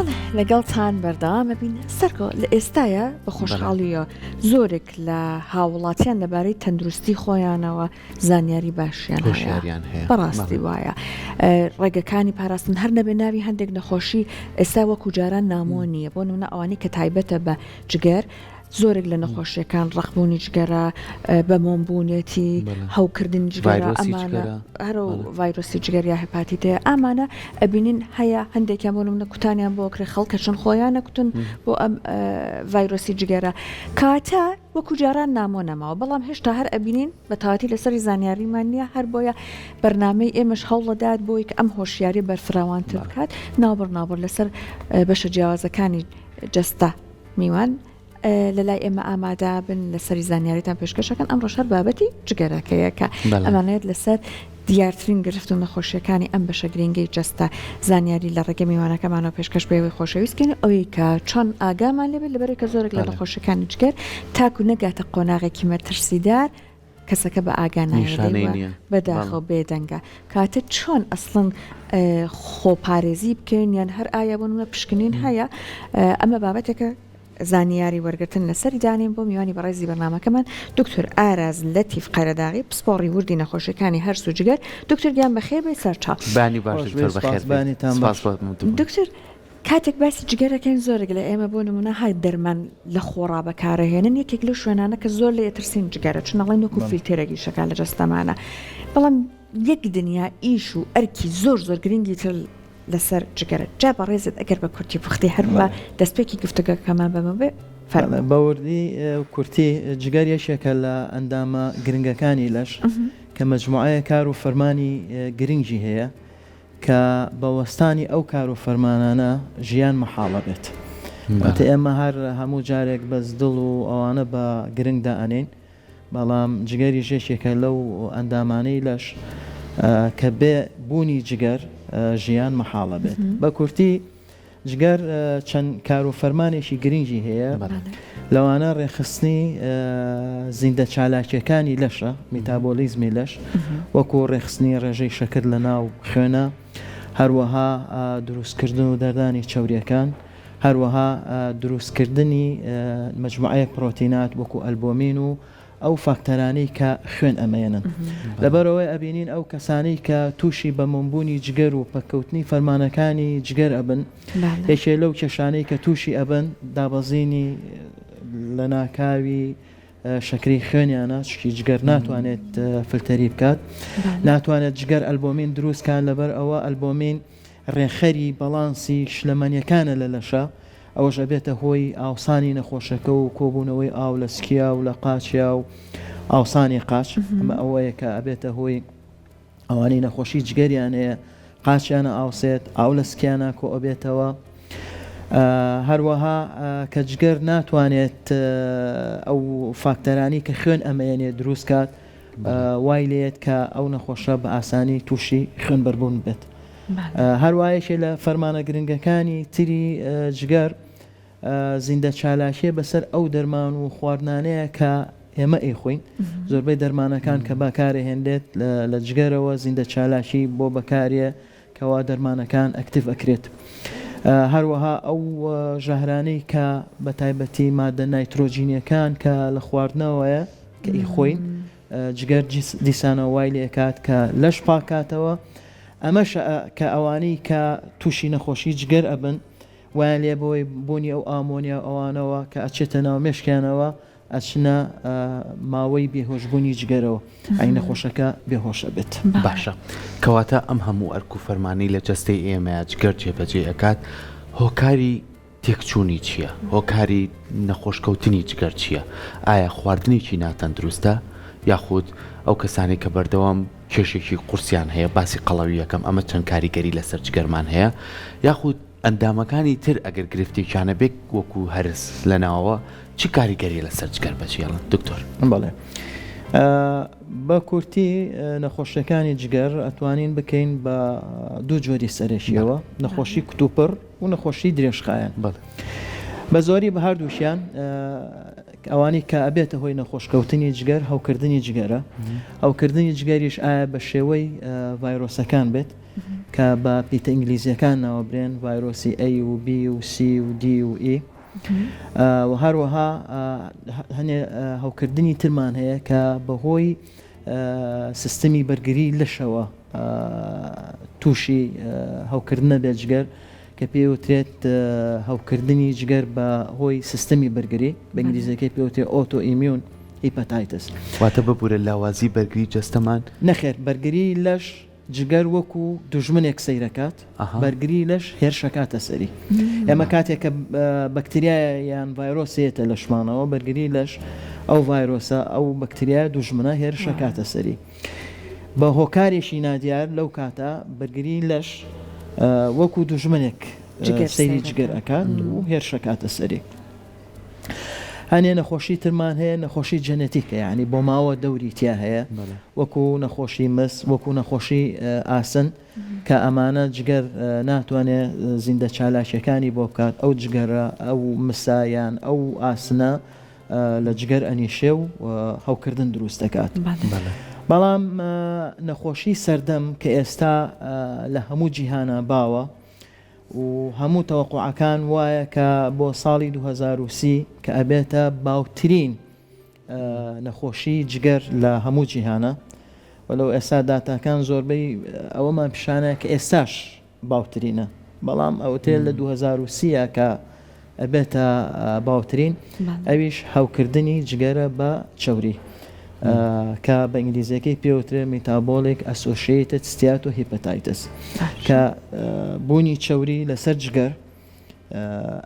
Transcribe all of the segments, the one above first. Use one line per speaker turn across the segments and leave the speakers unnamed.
بەڵێ لەگەڵتان بەردەوامە بین سەرکۆ لە ئێستایە بە خۆشحاڵیە زۆرێک لە هاوڵاتیان لەبارەی تەندروستی خۆیانەوە زانیاری باشیان هەیە بەڕاستی وایە ڕێگەکانی پاراستن هەر نەبێ ناوی هەندێک نەخۆشی ئێستا وەکو جاران نامۆ نییە بۆ نمونە ئەوانەی کە تایبەتە بە جگەر زۆرێک لە نەخۆشیەکان ڕەخبوونی جگەرە بە مۆمبوونێتی هەوکردنی جگەرە ئەمانە هەرە ڤایرۆسی جگەر یا هێپاتیتەیە ئامانە ئەبینین هەیە هەندێکیان بۆ نمونە کوتانیان بۆ کرێ خەڵکە چەند خۆیان نەکوتن بۆ ئەم ڤایرۆسی جگەرە کاتە وەکو جاران نامۆ نەماوە بەڵام هێشتا هەر ئەبینین بە تاواتی لەسەری زانیاریمان نییە هەر بۆیە بەرنامەی ئێمەش هەوڵەدات بۆی کە ئەم هۆشیاری بەرفراوانتر بکات ناوبڕ لەسەر بەشە جیاوازەکانی جەستە میوان لە لای ئێمە ئامادا بن لەسەری زانیاریتان پێشکەشەکەن ئەم ڕۆژهر بابەتی جگەرەکەیەکە ئەمانەیەت لەسەر دیارترین گرفت و نەخۆشیەکانی ئەم بەشە گرنگی جەستە زانیاری لە ڕێگە میوانەکەمانەوە پێشکەش بێەوەی خۆشەویستکەین ئەوەی کە چۆن ئاگامان لێبێت لەبەرێک کە زۆرێک لە نەخۆشیەکانی جگەر تاکو نەگاتە قۆناغێکی مەترسیدار کەسەکە بە ئاگانایە بەداخەوە بێدەنگە کاتە چۆن ئەسڵن خۆپارێزی بکەین یان هەر ئایا بۆنمە پشکنین هەیە ئەمە بابەتێکە زانیاری وەرگتن لەسەری دانین بۆ میوانی بەڕێزی بەرنامەکەمان دکتۆر ئاراز لەتیف قەیرەداغی پسپۆڕی وردی نەخۆشیەکانی هەرس و جگەر دکتۆر گیان بەخێر بێ سەرچاو
بانی باش
دکتۆر کاتێک باسی جگەرەکەین زۆرێک لە ئێمە بۆ نمونە های دەرمان لە خۆڕا بەکارەهێنن یەکێک لە شوێنانە کە زۆر لە ئەترسین جگەرە چونەڵی نوکو فیلتێرەگی شەکە لە جەستەمانە بەڵام یەک دنیا ئیش و ئەرکی زۆر گرنگی تر لەسەر جگەرە جا بە ڕێزت ئەگەر بە کورتی پوختی هەر بە دەستپێکی گفتگەکەمان بەمە بێ
بەوردی کورتی جگەر یەکێکە لە ئەندامە گرنگەکانی لەش کە مەجموعەیە کار و فەرمانی گرنگی هەیە کە بەوەستانی ئەو کار و فەرمانانە ژیان مەحاڵە بێت ئەتە ئێمە هەر هەموو جارێک بەس دڵ و ئەوانە بە گرنگدا ئەنین بەڵام جگەری ژێشێکە لەو ئەندامانەی لەش کە بێ بوونی جگەر ژیان مەحاڵە بێت بە کورتی جگەر چەند کار و فەرمانێکی گرنگی هەیە لەوانە ڕێخستنی زیندە چالاکیەکانی لەشە میتابۆلیزمی لەش وەکو ڕێخستنی ڕێژەی شەکر لە ناو خوێنە هەروەها دروستکردن و دەردانی چەوریەکان هەروەها دروستکردنی مەجموعەیەک پرۆتینات وەکو ئەلبۆمین و ئەو فاکتەرانەی کە خوێن ئەمەێنن لەبەرەوەی ئەبینین ئەو کەسانەی کە تووشی بە مۆمبوونی جگەر و پەکەوتنی فەرمانەکانی جگەر ئەبن یەکێ لەو کێشانەی کە تووشی ئەبن دابەزینی لە ناکاوی شەکری خوێنیانە چکی جگەر ناتوانێت فلتەری بکات ناتوانێت جگەر ئەلبۆمین دروستکان لەبەر ئەوە ئەلبۆمین ڕێخەری بەڵانسی شلەمەنیەکانە لە لەشە ئەوەش ئەبێتە هۆی ئاوسانی نەخۆشەکە و کۆبوونەوەی ئاو لە سکیا و لە قاچیا و ئاوسانی قاچ ئەمە ئەوەیە کە ئەبێتە هۆی ئەوانەی نەخۆشی جگەریان هەیە قاچیانە ئاوسێت ئاو لە سکیانە کۆ ئەبێتەوە هەروەها کە جگەر ناتوانێت ئەو فاکتەرانی کە خوێن ئەمەیەنێت دروستکات وای لێت کە ئەو نەخۆشە بە ئاسانی تووشی خوێن بەربوون بێت هەروایەشێ لە فەرمانە گرنگەکانی تری جگەر زیندە چالاکیە بەسەر ئەو دەرمان و خواردنانەیە کە ئێمە ئەیخۆین زۆربەی دەرمانەکان کە باکارە هێندێت لە جگەرەوە زیندە چالاکی بۆ بەکارێ کەوا دەرمانەکان ئەکتیڤ ئەکرێت هەروەها ئەو ژەهرانەی کە بە تایبەتی مادە نایترۆجینیەکان کە لە خواردنەوەیە کە ئیخۆین جگەر دیسانە وای لێکات کە لەش پاکاتەوە ئەمەش کە ئەوانەی کە تووشی نەخۆشی جگەر ئەبن ویان لێ بۆی بوونی ئەو ئامۆنیا ئەوانەوە کە ئەچێتە ناو مێشکیانەوە ئەچنە ماوەی بێهۆشبوونی جگەرەوە ئەی نەخۆشەکە بێهۆشە بێت
باشە کەواتە ئەم هەموو ئەرک و فەرمانی لە جەستەی ئێمە جگەر جێبەجێ ئەکات هۆکاری تێکچوونی چییە؟ هۆکاری نەخۆشکەوتنی جگەر چییە؟ ئایا خواردنێکی ناتەندروستە یاخود ئەو کەسانی کە بەردەوام کێشێکی قورسیان هەیە باسی قەڵەوی یەکەم ئەمە چەند کاریگەری لەسەر جگەرمان هەیە یاخود ئەندامەکانی تر ئەگەر گرفتێکیانە بێک وەکو هەرس لە ناوەوە چی کاریگەری لەسەر جگەر بەچیاڵن دکتۆر؟
بەڵێ بە کورتی نەخۆشیەکانی جگەر ئەتوانین بکەین بە دوو جۆری سەرێکیەوە نەخۆشی کتوپڕ و نەخۆشی درێژخایەن بە زۆری بە هەردووشیان ئەوانی کە ئەبێتە هۆی نەخۆشکەوتنی جگەر هەوکردنی جگەرە هەوکردنی جگەریش ئایا بە شێوەی ڤایرۆسەکان بێت کە بە پیتە ئینگلیزیەکان ناوەبرێن ڤایرۆسی A و B و C و D و E و هەروەها هەنێ هەوکردنی ترمان هەیە کە بەهۆی سیستەمی بەرگری لەشەوە تووشی هەوکردنە بێجگەر کە پێوترێت هەوکردنی جگەر بە هۆی سیستەمی بەرگری بە ئینگلیزیەکەی پێوتێ ئۆتۆ ئیمیون هیپەتایتس
واتە ببوورە لاوازی بەرگری جەستەمان
نەخێر بەرگری لەش جگەر وەکو دوژمنێک سەیرەکات بەرگری لەش هێرشەکاتە سەری ئێمە کاتێک کە بەکتریایە یان ڤایرۆسێتە لە شمانەوە بەرگری لەش ئەو ڤایرۆسە ئەو بەکتریای دوژمنە هێرشەکاتە سەری بە هۆکارێکی نادیار لەو کاتە بەرگری لەش وەکو دوژمنێک سەیری جگەر ئەکات و هێرشەکاتە سەری هەنێ نەخۆشی ترمان هەیە نەخۆشی جەنێتیکە یعنی بۆ ماوە دەوری تیا هەیە وەکو نەخۆشی مس وەکو نەخۆشی ئاسن کە ئەمانە جگەر ناتوانێت زیندە چالاشەکانی بۆ بکات ئەو جگەرە ئەو مسایان ئەو ئاسنە لە جگەر ئەنیشێ و هەوکردن دروست دەکات بەڵام نەخۆشی سەردەم کە ئێستا لە هەموو جیهانە باوە و هەموو تەوەقوعەکان وایە کە بۆ ساڵی 2030 کە ئەبێتە باوترین نەخۆشی جگەر لە هەموو جیهانە وەلەو ئێستا داتاکان زۆربەی ئەوەمان پیشانە کە ئێستاش باوترینە بەڵام ئەوتێل لە 2030 کە ئەبێتە باوترین ئەویش هەوکردنی جگەرە بە چەوری کە بە ئینگلیزیەکەی پێوترێ میتابۆلیک ئەسۆشیێتد ستیاتۆهیپەتایتس کە بوونی چەوری لەسەر جگەر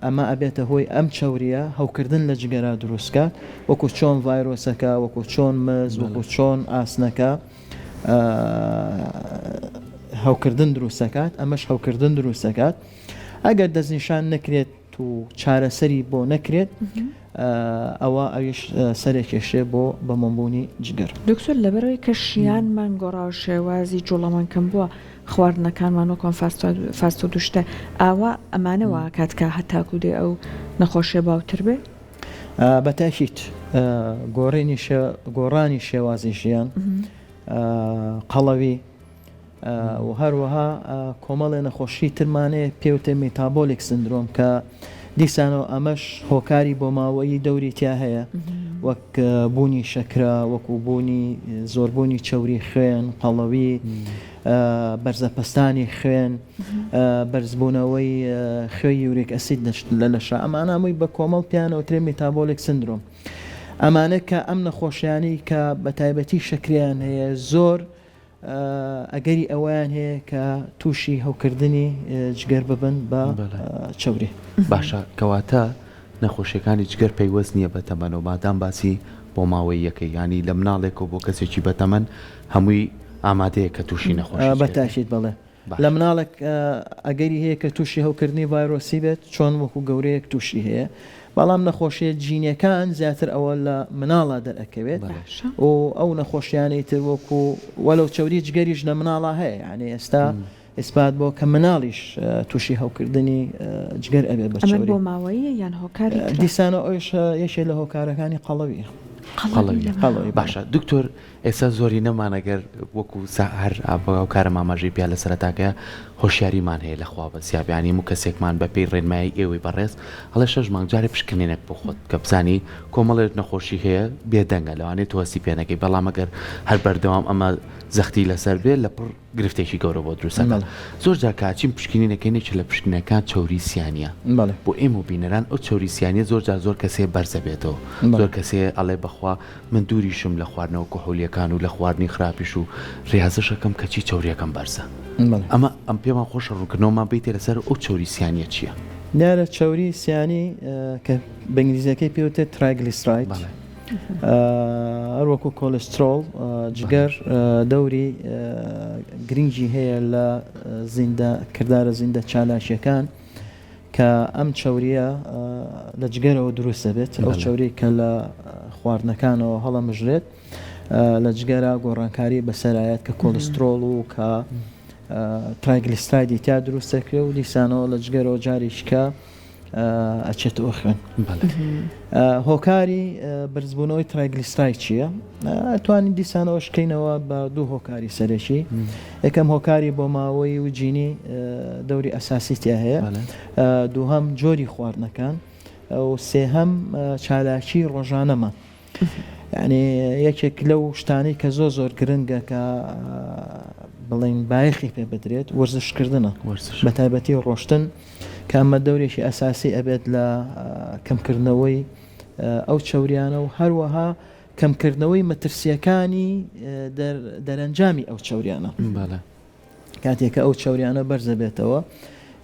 ئەمە ئەبێتە هۆی ئەم چەوریە هەوکردن لە جگەرە دروستکات وەکو چۆن ڤایرۆسەکە وەکو چۆن مز وەکو چۆن ئاسنەکە هەوکردن دروستەکات ئەمەش هەوکردن دروستەکات ئەگەر دەستنیشان نەکرێت و چارەسەری بۆ نەکرێت ئەوە ئەویش سەرێکێشێ بۆ بەمەبوونی جگەر
دکتۆر لەبەرەوەی کە شیانمان گۆڕاو شێوازی جوڵەمان کەم بووە خواردنەکانمان وەکۆن فاستۆ دوشتە ئاوا ئەمانەوە کاتکە هەتاکو دێ ئەو نەخۆشیە باوتر بێ
بەتاکیت گۆڕانی شێوازی ژیان قەڵەوی و هەروەها کۆمەڵێ نەخۆشی ترمانەیە پێوتێ میتابۆلیک سندرۆم کە دیسانەوە ئەمەش هۆکاری بۆ ماوەی دەوری تیا هەیە وەک بوونی شەکرا وەکو بوونی زۆربوونی چەوری خوێن قەڵەوی بەرزەپەستانی خوێن بەرزبوونەوەی خوێ یوریک ئەسید لە لەشە ئەمانە هەمووی بە کۆمەڵ پیانەوترێ میتابۆلیک سندرۆم ئەمانە کە ئەم نەخۆشیانی کە بە تایبەتی شەکریان هەیە زۆر ئەگەری ئەویان هەیە کە تووشی هەوکردنی جگەر ببن بە چەوری
باشە کەواتە نەخۆشیەکانی جگەر پەیوەست نییە بە تەمەنەوە مادام باسی بۆ ماوەی یەکەی ینی لە مناڵێک و بۆ کەسێکی بەتەمەن هەمووی ئامادەیە کە تووشی نەخۆشی
بەتاشیت بڵێ لە مناڵێک ئەگەری هەیە کە تووشی هەوکردنی ڤایرۆسی بێت چۆن وەکو گەورەیەک تووشی هەیە بەڵام نەخۆشیە جینیەکان زیاتر ئەوە لە مناڵە دەرەکەوێت و ئەو نەخۆشیانەی تر وەکو وەلەو چەوری جگەریش لە مناڵە هەیە یعنی ئێستا ئیسپات بۆ کە مناڵیش تووشی هەوکردنی جگەر ئەبێ بە چەوری
بۆ ماوەیە یان هۆکاری
دیسانە ئەوش یەکێ لە هۆکارەکانی قەڵەویە
قەڵەوی باشە دکتۆر ئێستا زۆری نەمانەگەر وەکو هەر ئاو کارە مامەژەی پیا لە سەرەتاکە هۆشیاریمان هەیە لەخوا بە سیابیانی و کەسێکمان بە پێی ڕێنمایی ئێوەی بەڕێز هەڵە 6 مانگ جارێ پشکنێنێک بۆ خۆت کە بزانی کۆمەڵێت نەخۆشی هەیە بێدەنگە لەوانێت توەسی پێنەکەی بەڵام ئەگەر هەر بەردەوام ئەمە زەختی لەسەر بێت لە پڕ گرفتێکی گەورە بۆ دروستەکە زۆر جار کاچین پشکنینەکەینێکی لە پشکنەکان چەوری سیانە بۆ ئێمە و بینەران ئەو چەوری سیانە زۆر جار زۆر کەسێ بەرزە بێتەوە زۆر کەسێ ئەڵێ بەخوا من دووریشم لە خواردنەوە کۆحولیەکان و لە خواردنی خراپیش و ڕاضەشەکەم کەچی چەوریەکەم بەرزە ئەمە ئەم پێمان خۆشە ڕوونکردنەوەمان بیتێ لەسەر ئەو چەوری سیانە چییە؟
دیارە چەوری سیانی کە بە ئینگلیزیەکەی پێوتێت ترایگلیسراید هەروەکو کۆلسترۆل جگەر دەوری گرنگی هەیە لە کردارە زیندە چالاشیەکان کە ئەم چەوریە لە جگەرەوە دروستە بێت ئەو چەوری کە لە خواردنەکانەوە هەڵەمژرێت لە جگەرە گۆڕانکاری بەسەرایەت کە کۆلسترۆل و کە ترایگلیسرایدی تا دروستەکرێ و دیسانەوە لە جگەرەوە جاریشکە ئەچێتەوە خوێن. هۆکاری بەرزبوونەوەی ترایگلیسراید چییە؟ توانین دیسانەوە شکەینەوە بە دوو هۆکاری سەرەکی. یەکەم هۆکاری بۆ ماوەی و جینی دەوری ئەساسی تیا هەیە، دووهەم جۆری خواردنەکان و سێهەم چالاکی ڕۆژانەمان. یعنی یەکێک لەو شتانەی کە زۆر گرنگە کە بڵین بایەخی پێ بدرێت وەرزشکردنە، بە تایبەتی ڕۆشتن کە ئەمە دەورێکی ئەساسی ئەبێت لە کەمکردنەوەی ئەو چەوریانە و هەروەها کەمکردنەوەی مەترسیەکانی دەرەنجامی ئەو چەوریانە. کاتێککە ئەو چەوریانە بەرزە بێتەوە،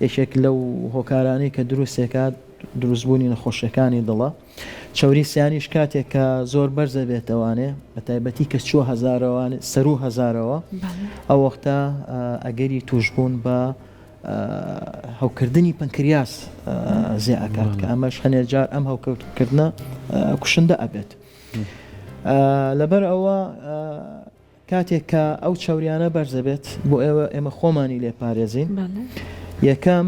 یەکێک لەو هۆکارانەی کە دروستێکات دروستبوونی نەخۆشیەکانی دڵە. چەوری سیانیش کاتێک کە زۆر بەرزە بێتەوانێ، بە تایبەتی کە چوە هەزارەوان سەر و هەزارەوە، ئەو وەختە ئەگەری توشبوون بە هەوکردنی پەنکریاس زیاکات کە ئەمەش هەنێ جار ئەم هەوکردنە کوشندە ئەبێت. لەبەر ئەوە کاتێک کە ئەو چەوریانە بەرزە بێت بۆ ئێمە خۆمانی لێپارێزین، یەکەم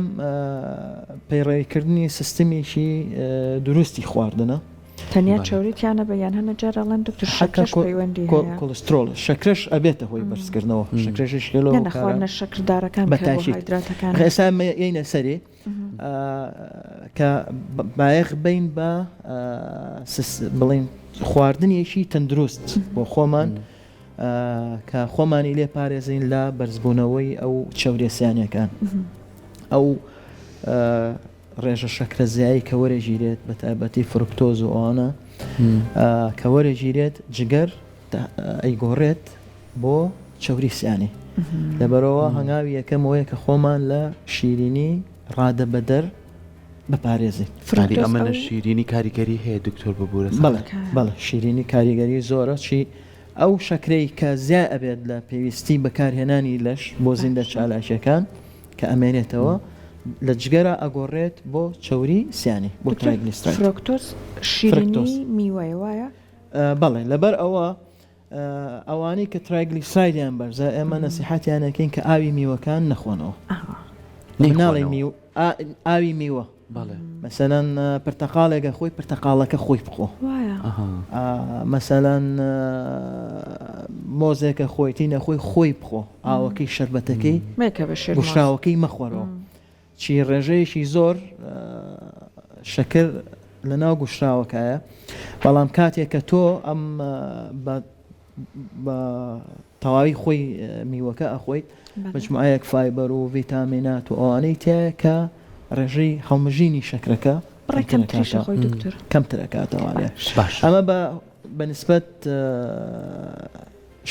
پەیڕێویکردنی سیستەمێکی دروستی خواردنە.
تەنیا چاوریتیانە بەیان هەنە جارەڵەن دکتۆر شەکرەش پەیوەندی هەیە،
کۆلسترۆل شەکرەش ئەبێتە هۆی بەرزکردنەوە. شەکرەشش
نەخواردنە شەکردارەکان کاربۆهایدراتەکان
ئێستا یینە سەری کە بایەخ بین بە بڵین خواردنیەکی تەندروست بۆ خۆمان کە خۆمانی لێ پارێزین لە بەرزبوونەوەی ئەو چەورێسیانەکان. ئەو ڕێژە شەکرەزیایی کە وەرەگیرێت بە تایبەتی فرکتۆز و ئەوانە کە وەرەگیرێت جگەر ئەیگۆڕێت بۆ چەوری سیانی. لەبەرەوە هەنگاوی یەکەمەوەیە کە خۆمان لە شیرینی ڕادە بەدەر بپارێزی.
ئەمەە شیرینی کاریگەری هەیە دکتۆر ببوورە؟
بەڵێ شیرینی کاریگەری زۆرە چی ئەو شەکرەی کە زیاد ئەبێت لە پێویستی بەکارهێنانی لەش بۆ زیندە چالاشەکان کە ئەمێنێتەوە لە جگەرە ئەگۆڕێت بۆ چەوری سیانی بۆ ترایگلیسراید.
فرۆکتۆز شیرینی میوەیە وایە؟
بەڵێ لەبەر ئەوە ئەوانەی کە ترایگلیسرایدیان بەرزە ئێمە نەسیحەتیانەکەین کە ئاوی میوەکان نەخۆنەوە. ناڵێ ئاوی میوە مەسەلەن پرتەقالێکە خۆی پرتەقالەکە خۆی بخۆ، مەسەلەن مۆزێکە خۆیتی نەخۆی خۆی بخۆ، ئاوەکەی شەربەتەکەی گوشراوەکەی مەخۆرەوە. چی ڕێژەیەکی زۆر شەکر لە ناو گوشراوەکەیە، بەڵام کاتێک کە تۆ ئەم بە تەواوی خۆی میوەکە ئەخۆیت مجموعەیەک فایبەر و ڤیتامینات و ئەوانەی تایە کە ڕێژەی هەڵمژینی شەکرەکە کەمترەکاتەوانێ. ئەمە بە نسبەت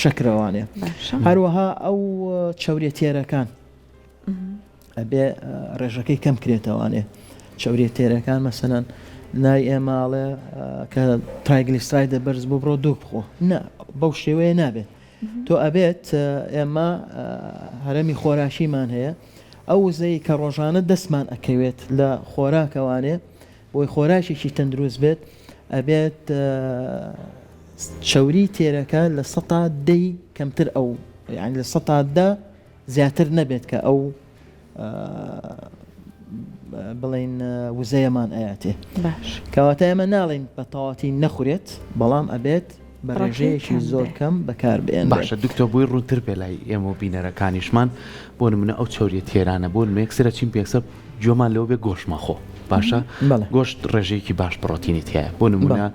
شەکرەوانێ. هەروەها ئەو چەورێتێرەکان ئەبێ ڕێژەکەی کەم کرێتەوانێ. چەورێتێرەکان مەسەلەن نای ئێماڵێ کە ترایگلیسراید بەرز بۆ بڕۆ دوو بخۆ، بەو شێوەیە نابێت. تۆ ئەبێت ئێمە هەرەمی خۆراشیمان هەیە، ئەو وزەی کە ڕۆژانە دەستمان ئەکەوێت لە خۆراکەوانێ بۆی خۆراشێکی تەندروست بێت، ئەبێت چەوری تێرەکە لە ١٠ کەمتر ئەو یعنی لە ١٠ زیاتر نەبێت کە ئەو بڵین وزەیەمان ئاياتێ. کەواتە ئێمە ناڵین بە تەواتی نەخورێت، بەڵام ئەبێت بە ڕێژەیەکی زۆر کەم بەکاربێن.
باشە دکتۆر بۆی ڕوونتر بێ لای ئێمە و بینەرەکانیشمان بۆ نمونە ئەو چەوریە تێرانە بۆ نمێکسرە چین پێکسە جۆمان لەوە بێ گۆشتمەخۆ باشە گۆشت ڕێژەیەکی باش پرۆتینی تایە، بۆ نمونە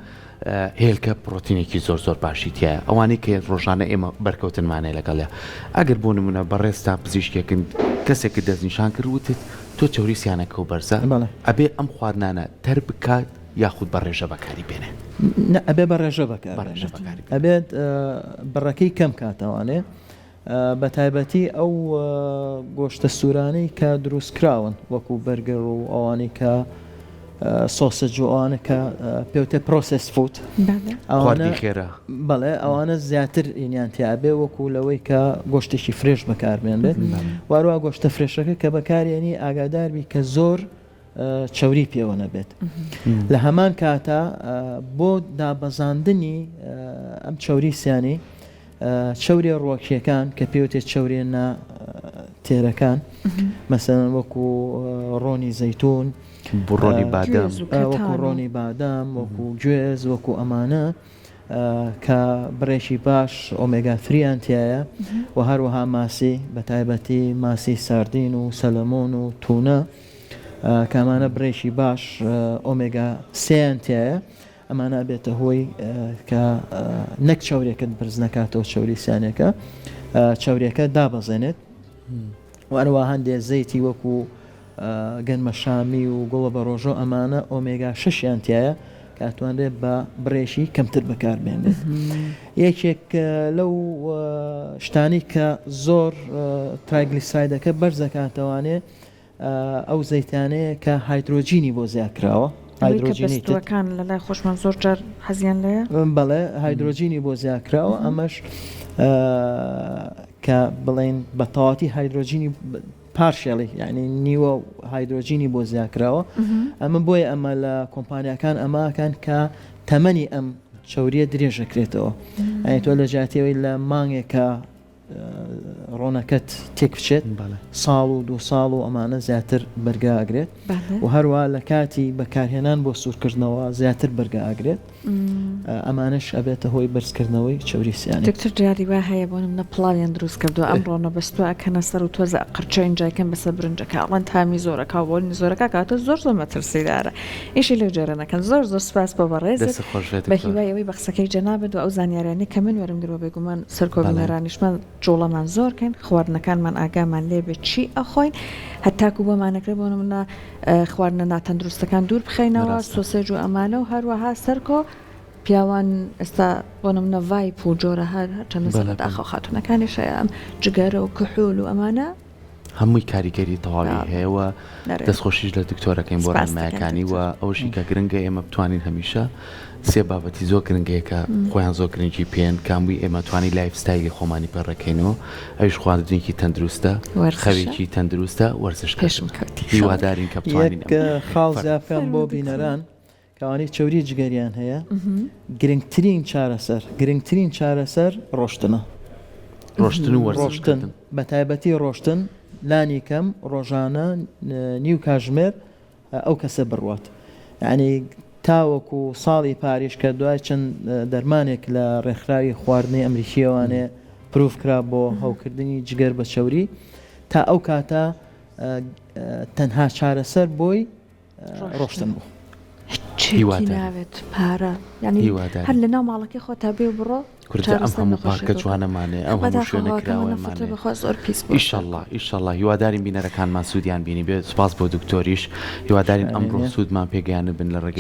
هێلکە پرۆتینێکی زۆر باشی تایە، ئەوانەی کە ڕۆژانە ئێمە بەرکەوتنمانەیە لەگەڵە. ئەگەر بۆ نمونە بەڕێستا پزیشکێکن کەسێکی دەستنیشان کرد وتت تۆ چەوری سیانەکە و بەرزە ئەبێ ئەم خواردنانە تەر بکات یاخود بە ڕێژە بەکاری بێنێ؟
ئەبێ بە ڕێژە بەکار ئەبێت بڕەکەی کەم کاتەوانێ، بە تایبەتی ئەو گۆشتە سوورانەی کە دروستکراون وەکو بەرگەر و ئەوانەی کە سۆسج و ئەوانە کە پێوتە پرۆسس فوت
خێرا
بەڵێ ئەوانە زیاتر ئینیان تیابێ وەکو لەوەی کە گۆشتێکی فرێش بەکاربێنێت. وارووا گۆشتە فرێشەکە کە بەکارێنی ئاگاداربی کە زۆر چەوری پێوە نەبێت. لە هەمان کاتە بۆ دابەزاندنی ئەم چەوری سیانی چەورێ ڕۆکیەکان کە پێوتێت چەورێنە تێرەکان مەسەن وەکو ڕۆنی زەیتون
بڕۆنی بادام
وەکو ڕۆنی بادام وەکو گوێز وەکو ئەمانە کە بڕێکی باش ئۆمێگا 3یان تایە و هەروەها ماسی بە تایبەتی ماسی ساردین و سەلەمۆن و تونە کامانە بڕێکی باش ئۆمێگا 3یان تایە ئەمانە بێتە هۆی کە نەک چاورێکت برز نکاتەوە چاوری سیانەکە چاوریەکە دابەزێنێت وانەوە هەندێک زەیتی وەکو گەنمە شامی و گوڵە بە ڕۆژۆ ئەمانە ئۆمێگا 6یان تایە کاتوانرێت بە بڕێشی کەمتر بەکاربێنێت یەکێک لەو شتانی کە زۆر ترایگلیسایدەکە بەرزەکاتەوانێت ئەو زەیتانەیە کە هایدرۆجینی بۆ زیادکراوە
هایدرۆجینیەکان لە لای خۆشمان زۆر جار حەزیان لێە
بەڵێ هایدرۆجینی بۆ زیادکراوە ئەمەش کە بڵێن بە تەواتی هایدرۆجینی پارشێڵی یعنی نیوە هایدرۆجینی بۆ زیادکراوە ئەمە بۆیە ئەمە لە کۆمپانیەکان ئەماکان کە تەمەنی ئەم چاوریە درێژەکرێتەوە ئەنی تۆ لە جاتیەوەی لە مانگێکە ڕۆنەکەت تێک بچێت ساڵ و 2 ساڵ و ئەمانە زیاتر بەرگاگرێت و هەروە لە کاتی بەکارهێنان بۆ سوورکردنەوە زیاتر بەرگاگرێت ئەمانش ئەبێتە هۆی بەرزکردنەوەی چاوری سیانی
دکتۆر جاری وا هەیە بۆ نمونە پڵاویان دروست کردو ئەم ڕۆنە بەستوە ئەکەنە سەر و تۆزە قرچە اینجاکەن بەسەر برنجەکە ئەڵەن تامی زۆرەکە بۆنی زۆرەکە کاتە زۆر زۆر مەترسیدارە ئیشی لەو جێرەنەکەن زۆر زۆر سپاس بۆ بەڕێزت بە هیوای ئەوەی بە قسەکەی جەنابێت و ئەو زانیاریانەی کە من وەرم گرەوە بێگومان سەرکۆبینەرانیشمان جوڵەمان زۆرکەن خواردنەکانمان ئاگامان لێبێت چی ئەخۆین هەتاکو بۆمانەکرێ بۆ نمونە خواردنە ناتەندروستەکان دوور بخەینەوە سۆسێج و ئەمانە و هەروەها سەرکۆ پیاوان ئێستا بۆ نمونە ڤایپ و جۆرە هەر چەند سەڵەت ئاخە خاتونەکانی شەیە جگەرە و کحول و ئەمانە
هەمووی کاریگەری تەواوی هەیەوە دەستخۆشیش لە دکتۆرەکەین بۆ ڕێنمایەکانی و ئەوشی کە گرنگە ئێمە بتوانین هەمیشە سێ بابەتی زۆر گرنگەیە کە خۆیان زۆر گرنگی پێن کامبووی ئێمە توانی لایفستایلی خۆمانی پەڕەکەینەوە ئەوش خواردنێکی تەندروستە خەوێکی تەندروستە وەرزشکەشم هیوادارین کە بتوانین
خاڵ زیافیان بۆ بینەران کەوانی چاوری جگەریان هەیە گرنگترین چارەسەر ڕۆشتنە
ڕۆشتن و وەرزشکردن
بە تایبەتی ڕۆشتن لانی کەم ڕۆژانە نیو کاژمێر ئەو کەسە بڕوات یعنی تاوەکو ساڵی پاریش کە دوای چەند دەرمانێک لە ڕێکخراوی خواردنی ئەمریکیەوانێ پرۆفکرا بۆ هەوکردنی جگەر بە چاوری تا ئەو کاتە تەنها چارەسەر بۆی ڕۆشتن بوو
ناوێت پارە ینی هەر لە ناو ماڵەکەی خۆ تا بێ و بڕۆ
کورجە ئەم هەموو پارکە جوانەمانێ ئەو هەموو شوێنەکراوەمانێ ئیشەڵڵا هیوادارین بینەرەکانمان سوودیان بینی بێت سوپاس بۆ دکتۆریش هیوادارین ئەمڕۆ سوودمان پێگەیانە بن لە ڕێگەی